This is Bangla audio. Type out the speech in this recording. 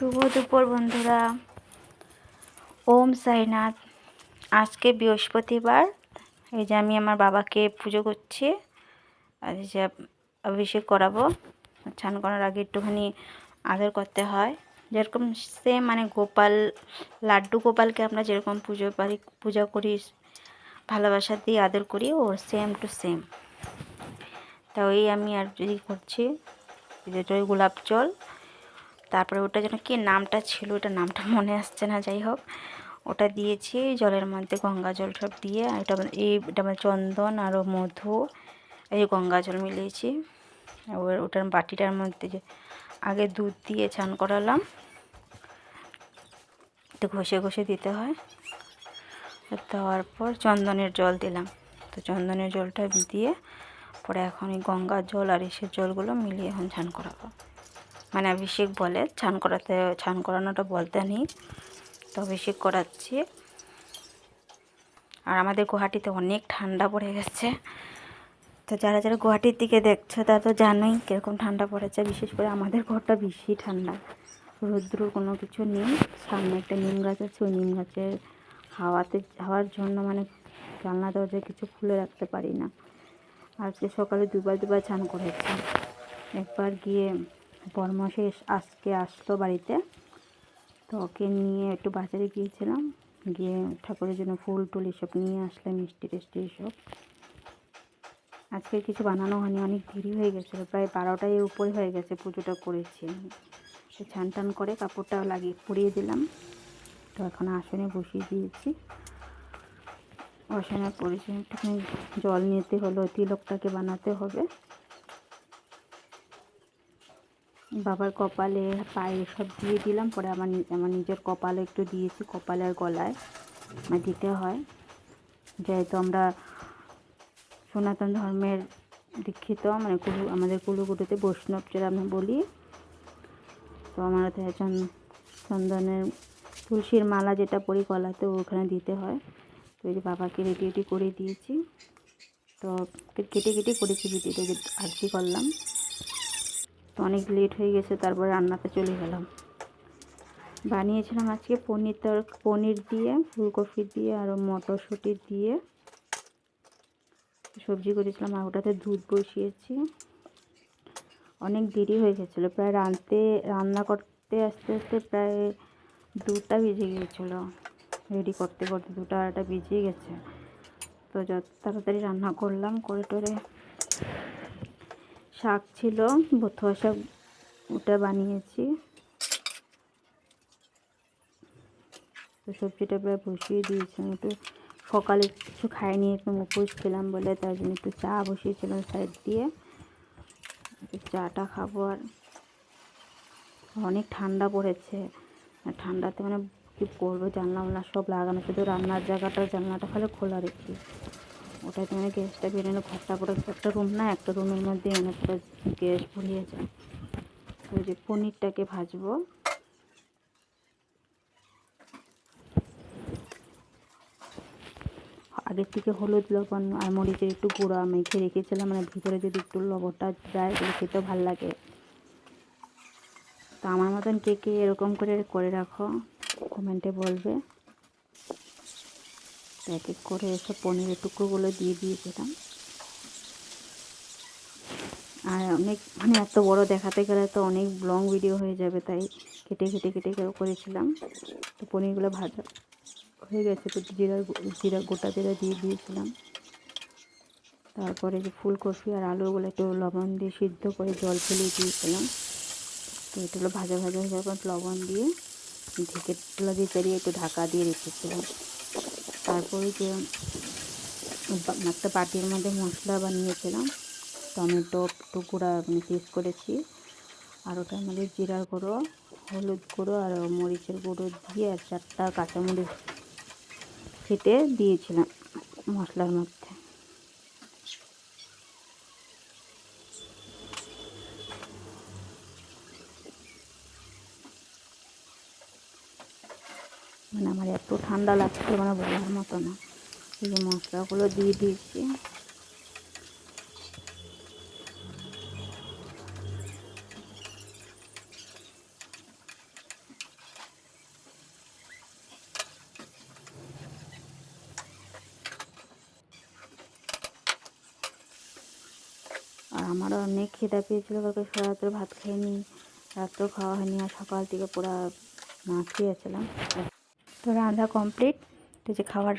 শুভ দুপুর বন্ধুরা। ওম সাইনাথ। আজকে বৃহস্পতিবার। এই যে আমি আমার বাবাকে পুজো করছি। আর এই যে অভিষেক করাবো। স্নান করার আগে একটুখানি আদর করতে হয়, যেরকম সেম মানে গোপাল, লাড্ডু গোপালকে আমরা যেরকম পূজা করি, ভালোবাসা দিয়ে আদর করি, ও সেম টু সেম। তা ওই আমি আর যদি করছি যেটা ওই গোলাপ জল, তারপরে ওটা যেন কি নামটা ছিল, ওটা নামটা মনে আসছে না, যাই হোক ওটা দিয়েছি জলের মধ্যে, গঙ্গা জল সব দিয়ে। আর এটা চন্দন আরও মধু, এই গঙ্গা জল মিলিয়েছি। ওটার বাটিটার মধ্যে যে আগে দুধ দিয়ে স্নান করালাম, একটু ঘষে ঘষে দিতে হয়। দেওয়ার পর চন্দনের জল দিলাম, তো চন্দনের জলটা দিয়ে পরে এখন এই গঙ্গার জল আর এসের জলগুলো মিলিয়ে এখন স্নান করাবো। মানে অভিষেক বলে, স্নান করানোটা বলতে নেই, তো অভিষেক করাচ্ছি। আর আমাদের গুয়াহাটিতে অনেক ঠান্ডা পড়ে গেছে, তো যারা যারা গুয়াহাটির দিকে দেখছো তারা তো জানোই কীরকম ঠান্ডা পড়েছে। বিশেষ করে আমাদের ঘরটা বেশি ঠান্ডা, রৌদ্র কোনো কিছু নেই। সামনে একটা নিম গাছ আছে, ওই নিম গাছের হাওয়ার জন্য মানে জানলা দরজা কিছু খুলে রাখতে পারি না। আজকে সকালে দুবার স্নান করেছি। একবার গিয়ে বরমাসে আজকে আসলো বাড়িতে, তো ওকে নিয়ে একটু বাজারে গিয়েছিলাম, গিয়ে ঠাকুরের জন্য ফুল টুল এসব নিয়ে আসলাম, মিষ্টি টিষ্টি এসব। আজকে কিছু বানানো হয়নি, অনেক দেরি হয়ে গেছিলো, প্রায় 12টার উপরে হয়ে গেছে পুজোটা করেছি। স্নান টান করে কাপড়টা পরিয়ে দিলাম, তো এখন আসনে বসিয়ে দিয়েছি। আসনে পরিয়ে একটুখানি জল নিতে হলো, তিলকটাকে বানাতে হবে। বাবার কপালে পায়ে সব দিয়ে দিলাম, পরে আমার নিজের কপালে একটু দিয়েছি, কপালে আর গলায় দিতে হয়। যেহেতু আমরা সনাতন ধর্মের দীক্ষিত, মানে আমাদের কুলুগুরুতে বৈষ্ণব যেটা আমি বলি, তো আমার চন্দনের তুলসীর মালা যেটা পরি গলাতে, ওখানে দিতে হয়। তো এই যে বাবাকে রেডি করে দিয়েছি, তো কেটে করেছি ভিডিওটা, যে আরতি করলাম। তো অনেক লেট হয়ে গেছে, তারপরে রান্নাতে চলে গেলাম। বানিয়েছিলাম আজকে পনির দিয়ে, ফুলকপি দিয়ে আর মটরশুঁটি দিয়ে সবজি করেছিলাম, আর ওটাতে দুধ বসিয়েছি। অনেক দেরি হয়ে গেছিলো, প্রায় রান্না করতে আস্তে আস্তে প্রায় 2টা বেজে গিয়েছিলো। রেডি করতে করতে 2টা 2:30 বেজে গেছে। তো যত তাড়াতাড়ি রান্না করলাম, করে টোরে শাক ছিল, বথুয়া শাক, ওটা বানিয়েছি। তো সবজিটা প্রায় বসিয়ে দিয়েছিলাম। একটু সকালে কিছু খাইনি, একটু উপোস ছিলাম বলে, তার জন্য একটু চা বসিয়েছিলাম সাইড দিয়ে, চাটা খাবো। আর অনেক ঠান্ডা পড়েছে, ঠান্ডাতে মানে কী করবো, জানলা সব লাগানো, শুধু রান্নার জানলাটা খালি খোলা রেখি। ওটাতে মানে গ্যাসটা বেরোনো, ঘরটা পুরো একটা রুম না, একটা রুমের মধ্যে মানে পুরো গ্যাস ভরিয়ে যায়। ওই যে পনিরটাকে ভাজবো। আগের থেকে হলুদ, লবণ আর মরিচের একটু গুঁড়া মেখে রেখেছিলাম, মানে ভিতরে যদি একটু লবণটা যায় তাহলে খেতেও ভালো লাগে। তো আমার মতন কে কে এরকম করে রাখো, কমেন্টে বলবে। এক এক করে এসব পনিরের টুকরোগুলো দিয়ে দিয়েছিলাম। আর অনেক মানে এত বড় দেখাতে গেলে তো অনেক লং ভিডিও হয়ে যাবে, তাই কেটে করেছিলাম। তো পনিরগুলো ভাজা হয়ে গেছে, তো গোটা জিরা দিয়ে দিয়েছিলাম। তারপরে যে ফুলকপি আর আলুগুলো একটু লবণ দিয়ে সিদ্ধ করে জল ফেলিয়ে দিয়েছিলাম। তো এগুলো ভাজা হয়ে যাওয়ার পর লবণ দিয়ে দিয়ে একটু ঢাকা দিয়ে রেখেছিলাম। তারপরে যে একটা বাটির মধ্যে মশলা বানিয়েছিলাম, টমেটো টুকরা মানে পিস করেছি, আর ওটার মধ্যে জিরার গুঁড়ো, হলুদ গুঁড়ো আর মরিচের গুঁড়ো দিয়ে, আর 4টা কাঁচামরিচ কেটে দিয়েছিলাম মশলার মধ্যে। মানে আমার এত ঠান্ডা লাগছে, মানে বলার মতো না। এই যে মশলাগুলো দিয়ে দিয়েছি। আর আমারও অনেক খিদা পেয়েছিলো, কালকে সারা রাত্রে ভাত খাইনি, রাত্রেও খাওয়া হয়নি, আর সকাল থেকে পুরো না খেয়ে আছিলাম। তো রান্না কমপ্লিট, তো যে খাবার